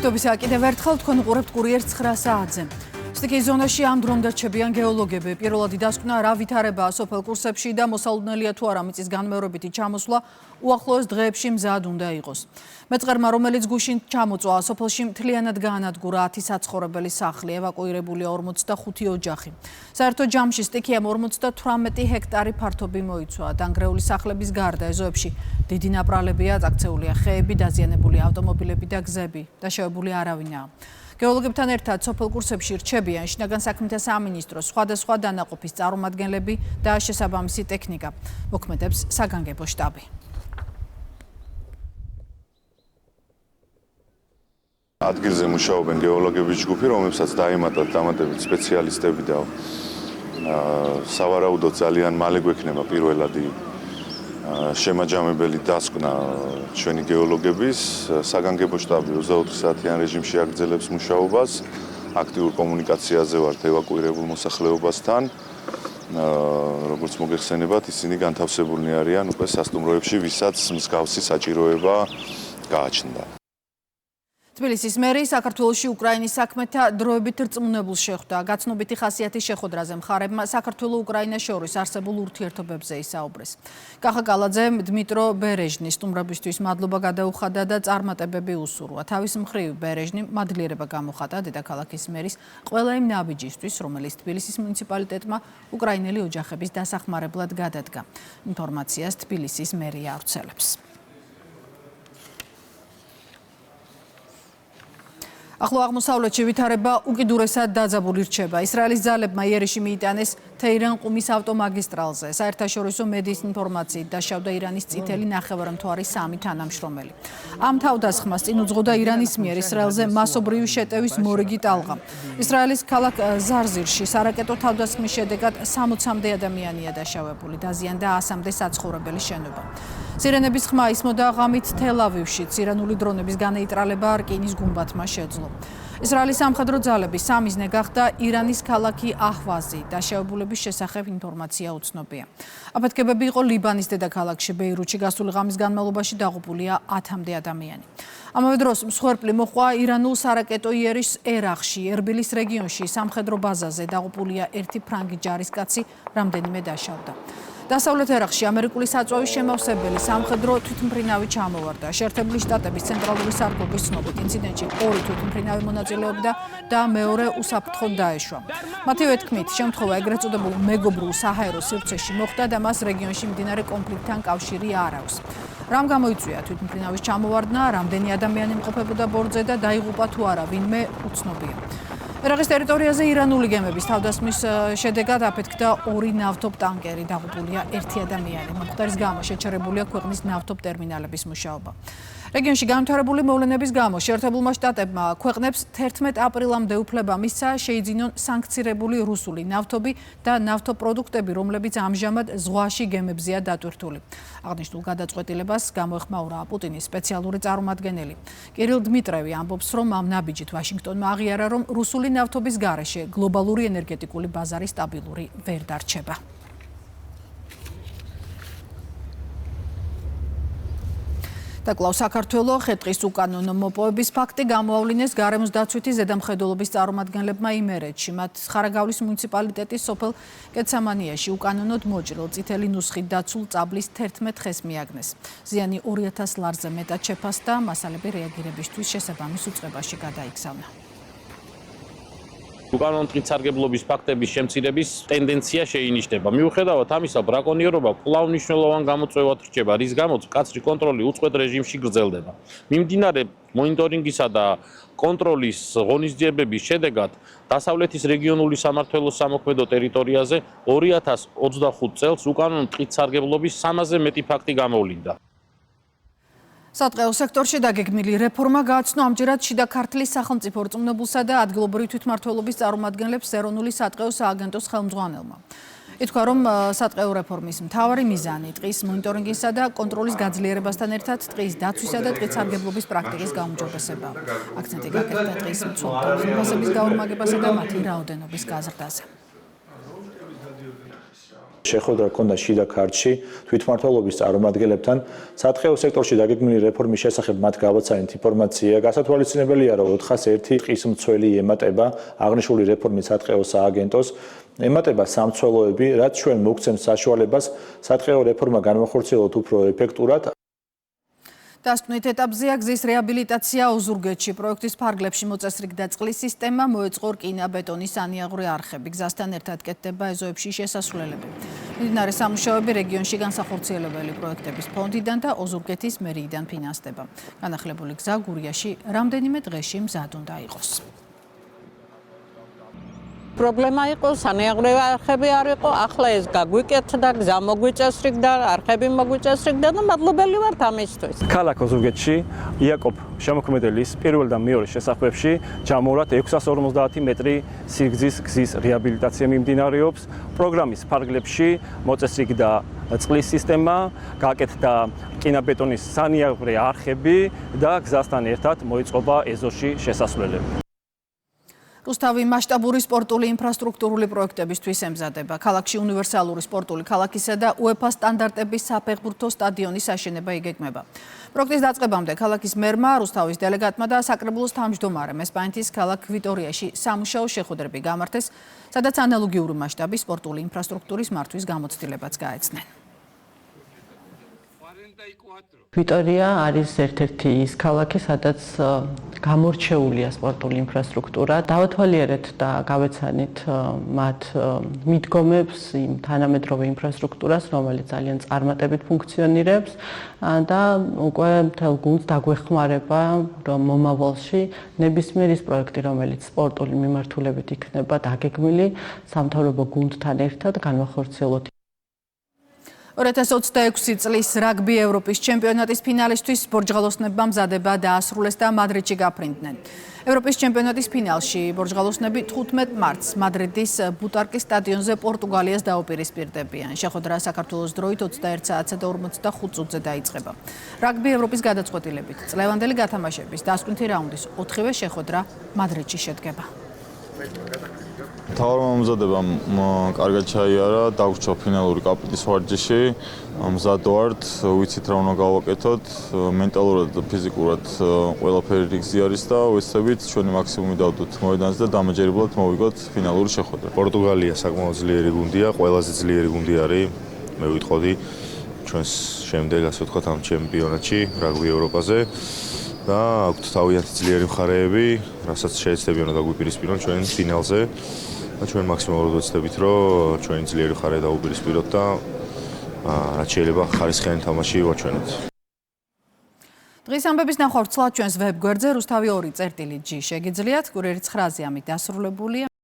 მადლობა კიდევ ერთხელ თქვენ უყურებთ კურიერს 9 საათზე. სტიქიის ზონაში ამ დრომდე რჩებიან გეოლოგები. პირველად დასკვნა რა ვითარებაა სოფელ კურსებში და მოსალოდნელია თუ არა მიწის განმეორებითი ჩამოსვლა უახლოეს დღეებში მზად უნდა იყოს. მეწყერმა, რომელიც გუშინ ჩამოწვა, სოფელში მთლიანად გაანადგურა 10 საცხოვრებელი სახლი, ევაკუირებულია 45 ოჯახი. საერთო ჯამში სტიქიამ 58 ჰექტარი ფართობი მოიცვა. დანგრეული სახლების გარდა ეზოებში დიდი ნაპრალებია, წაქცეულია ხეები, დაზიანებული ავტომობილები და გზები. დაშავებული არავინაა. გეოლოგებთან ერთად სოფელ კურსებში რჩებიან შინაგან საქმეთა სამინისტროს სხვადასხვა დანაყოფის წარმომადგენლები და შესაბამისი ტექნიკა. მოქმედებს საგანგებო შტაბი. ადგილზე მუშაობენ გეოლოგების ჯგუფი, რომლებსაც დაემატათ დამატებით სპეციალისტები და სავარაუდოდ ძალიან მალე გვექნება პირველადი შემაჯამებელი დასკვნა ჩვენი გეოლოგების. საგანგებო შტაბი 24 საათიან რეჟიმში აგრძელებს მუშაობას. აქტიურ კომუნიკაციაზე ვართ ევაკუირებულ მოსახლეობასთან. როგორც მოგეხსენებათ, ისინი განთავსებულნი არიან უკვე სასტუმროებში, ვისაც მსგავსი საჭიროება გააჩნდა. თბილისის მერი საქართველოში უკრაინის საქმეთა დროებით რწმუნებულს შეხვდა. გაცნობიტი ხასიათის შეხვედრაზე მხარებმა საქართველო-უკრაინას შორის არსებულ ურთიერთობებზე ისაუბრეს. კახა კალაძემ დმიტრო ბერეჟნის სტუმრებისთვის მადლობა გადაუხადა და წარმატებები უსურვა. თავის მხრივ ბერეჟნიმ მადლიერება გამოხატა დედაქალაქის მერის ყველა იმ ნაბიჯისთვის, რომელიც თბილისის მუნიციპალიტეტმა უკრაინელი ოჯახების დასახმარებლად გადადგა. ინფორმაციას თბილისის მერია ავრცელებს. ახლო აღმოსავლეთში ვითარება უკიდურესად დაძაბული რჩება. ისრაელის ძალებმა იერიში მიიტანეს თეირან-ყუმის ავტომაგისტრალზე. საერთაშორისო მედიის ინფორმაციით დაშავდა ირანის წითელი ნახევარმთვარის 3 თანამშრომელი. ამ თავდასხმას წინ უძღოდა ირანის მიერ ისრაელზე მასობრივი შეტევის მორიგი ტალღა. ისრაელის ქალაქ ზარზირში სარაკეტო თავდასხმის შედეგად 60-მდე ადამიანია დაშავებული. დაზიანდა 100-მდე საცხოვრებელი შენობა. სირენების ხმა ისმოდა ღამით თელ-ავივშიც. ირანული დრონების განეიტრალება რკინის გუმბათმა შეძლო. ისრაელის სამხედრო ძალების სამიზნე გახდა ირანის ქალაქი აჰვაზი. დაშავებულების შესახებ ინფორმაცია უცნობია. აფეთქებები იყო ლიბანის დედაქალაქში ბეირუთში. გასული ღამის განმავლობაში დაღუპულია 10-მდე ადამიანი. ამავე დროს მსხვერპლი მოჰყვა ირანულ სარაკეტო იერიშს ერახში. ერბილის რეგიონში სამხედრო ბაზაზე დაღუპულია 1 ფრანგი ჯარისკაცი, რამდენიმე დაშავდა. დასავლეთ ერახში ამერიკული საწვავის შემავსებელი სამხედრო თვითმფრინავი ჩამოვარდა. შეერთებული შტატების ცენტრალური სარგლობის ცნობით ინციდენტში 2 თვითმფრინავი მონაწილეობდა და მეორე უსაფრთხოდ დაეშვა. მათივე თქმით, შემთხვევა ეგრეთ წოდებულ მეგობრულ საჰაერო სივრცეში მოხდა და მას რეგიონში მდინარე კონფლიქტთან კავშირი არ აქვს. რამ გამოიწვია თვითმფრინავის ჩამოვარდნა, რამდენი ადამიანი იმყოფებოდა ბორტზე და დაიღუპა თუ არა, ვინმე უცნობია. ერაყის ტერიტორიაზე ირანული გემების თავდასხმის შედეგად აფეთქდა 2 ნავთობ ტანკერი, დაღუპულია 1 ადამიანი. მომხდარის გამო შეჩერებულია ქვეყნის ნავთობ ტერმინალების მუშაობა. რეგიონში განვითარებული მოვლენების გამო შეერთებულმა შტატებმა ქვეყნებს 11 აპრილამდე უფლება მისცა შეიძინონ სანქცირებული რუსული ნავთობი და ნავთობპროდუქტები, რომლებიც ამჟამად ზღვაში გემებზეა დატვირთული. აღნიშნულ გადაწყვეტილებას გამოეხმაურა პუტინის სპეციალური წარმომადგენელი. კირილ დმიტრევი ამბობს, რომ ამ ნაბიჯით ვაშინგტონმა აღიარა, რომ რუსული ნავთობის გარეშე გლობალური ენერგეტიკული ბაზარი სტაბილური ვერ დარჩება. და კვლავ საქართველო ხე-ტყის უკანონო მოპოვების ფაქტი გამოავლინეს გარემოს დაცვითი ზედამხედველობის წარმომადგენლებმა იმერეთში. მათ ხარაგაულის მუნიციპალიტეტის სოფელ კეცამანიაში უკანონოდ მოჭრილ წითელი ნუსხით დაცულ წაბლის 11 ხეს მიაგნეს. ზიანი 2000 ლარზე მეტად შეფასდა, მასალები რეაგირებისთვის შესაბამის უწყებაში გადაიქცავნა. უკანონო ტყით-სარგებლობის ფაქტების შემცირების ტენდენცია შეინიშნება. მიუხედავად ამისა, ბრაკონიერობა კვლავ მნიშვნელოვან გამოწვევად რჩება, რის გამოც მკაცრი კონტროლი უწყვეტ რეჟიმში გრძელდება. მიმდინარე მონიტორინგისა და კონტროლის ღონისძიებების შედეგად დასავლეთის რეგიონული სამმართველოს სამოქმედო ტერიტორიაზე 2025 წელს უკანონო ტყით-სარგებლობის 300-ზე მეტი ფაქტი გამოვლინდა. სატყეო სექტორში დაგეგმილი რეფორმა გააცნო ამჯერად შიდა ქართლის სახელმწიფო რწმუნებულსა და ადგილობრივი თვითმმართველობის წარმომადგენლებს ეროვნული სატყეო სააგენტოს ხელმძღვანელმა. ითქვა, რომ სატყეო რეფორმის მთავარი მიზანი ტყის მონიტორინგისა და კონტროლის გაძლიერებასთან ერთად ტყის დაცვისა და ტყით-სარგებლობის პრაქტიკის გაუმჯობესებაა. აქცენტი გაკეთდა ტყის მცველთა გაორმაგებასა და მათი რაოდენობის გაზრდაზე. შეხვედრა ჰქონდა შიდა ქართლში თვითმმართველობის წარმომადგენლებთან სატყეო სექტორში დაგეგმილი რეფორმის შესახებ მათ გავაცანით ინფორმაცია. გასათვალისწინებელია, რომ 401 ტყის მცველი ემატება აღნიშნული რეფორმის სატყეო სააგენტოს, ემატება სამცველოები, რაც ჩვენ მოგცემს საშუალებას სატყეო რეფორმა განვახორციელოთ უფრო ეფექტურად. დასკვნით ეტაპზეა გზის რეაბილიტაცია ოზურგეთში. პროექტის ფარგლებში მოწესრიგდა წყლის სისტემა, მოეწყო რკინა-ბეტონის სანიაღვრე არხები. გზასთან ერთად კეთდება ეზოებში შესასვლელები. მიმდინარე სამუშაოები რეგიონში განსახორციელებელი პროექტების ფონდიდან და ოზურგეთის მერიიდან ფინანსდება. განახლებული გზა გურიაში რამდენიმე დღეში მზად უნდა იყოს. პრობლემა იყო, სანიაღვრე არხები არ იყო, ახლა ეს გაგვიკეთდა, გზა მოგვიწესრიგდა, არხები მოგვიწესრიგდა და მადლობელი ვართ ამისთვის. ქალაქ ოზურგეთში იაკობ შემოქმედებლის პირველ და მეორე შესახვევში ჯამურად 650 მეტრი სიგრძის გზის რეაბილიტაცია მიმდინარეობს. პროგრამის ფარგლებში მოწესრიგდა წყლის სისტემა, გააკეთდა რკინა-ბეტონის სანიაღვრე არხები და გზასთან ერთად მოიწყობა ეზოში შესასვლელები. რუსთავი მასშტაბური სპორტული ინფრასტრუქტურული პროექტებისთვის ემზადება. ქალაქში უნივერსალური სპორტული ქალაქისა და UEFA სტანდარტების საფეხბურთო სტადიონის აშენება იგეგმება. პროექტის დაწყებამდე ქალაქის მერმა, რუსთავის დელეგატმა და საკრებულოს თავმჯდომარემ ესპანეთის ქალაქ ვიტორიაში სამუშაო შეხვედრები გამართეს, სადაც ანალოგიური მასშტაბის სპორტული ინფრასტრუქტურის მართვის გამოცდილებაც გაეცნენ. ვიტორია არის ერთ-ერთი ის ქალაქი, სადაც გამორჩეულია სპორტული ინფრასტრუქტურა. დავათვალიერეთ და გავეცანით მათ მიდგომებს იმ თანამედროვე ინფრასტრუქტურას, რომელიც ძალიან წარმატებით ფუნქციონირებს და უკვე მთელ გუნდს დაგვეხმარება, რომ მომავალში ნებისმიერ ის პროექტი, რომელიც სპორტული მიმართულებით იქნება დაგეგმილი, სამთავრობო გუნდთან ერთად განვახორციელოთ. 2026 წლის რაგბი ევროპის ჩემპიონატის ფინალისთვის ბორჯღალოსნებმა მზადება დაასრულეს და მადრიდში გაფრინდნენ. ევროპის ჩემპიონატის ფინალში ბორჯღალოსნები 15 მარტს მადრიდის ბუტარკის სტადიონზე პორტუგალიას დაუპირისპირდებიან. შეხვედრა საქართველოს დროით 21 საათსა და 45 წუთზე დაიწყება. რაგბი ევროპის გადაწყვეტილებით წლევანდელი გათამაშების დასკვნითი რაუნდის 4-ვე შეხვედრა მადრიდში შედგება. მთავარმა მომზადებამ კარგად ჩაიარა, დაგვრჩა ფინალური კაპიტის ვარჯიში. მზად ვართ, ვიცით რა უნდა გავაკეთოთ, მენტალურად და ფიზიკურად ყველაფერი რიგზი არის და ვეცდებით ჩვენი მაქსიმუმი დავდოთ მოედანზე და დამაჯერებლად მოვიგოთ ფინალური შეხვედრა. პორტუგალია საკმაოდ ძლიერი გუნდია, ყველაზე ძლიერი გუნდი არის. მე ვიტყოდი ჩვენს შემდეგ ასე ვთქვათ ამ ჩემპიონატში, რაგბი ევროპაზე. და აქვთ თავიანთი ძლიერი მხარეები, რასაც შეეცდებიან და დაგვიპირისპირონ ჩვენ ფინალზე. და ჩვენ მაქსიმალურად ვეცდებით, რომ ჩვენი ძლიერი მხარე დაუპირისპიროთ და რაც შეიძლება ხარისხიანი თამაში ვაჩვენოთ. დღის ამბების ნახვა ვცლად ჩვენს ვებგვერდზე რუსთავი 2.g შეგიძლიათ. კურიერი 9-ზე ამით დასრულებულია.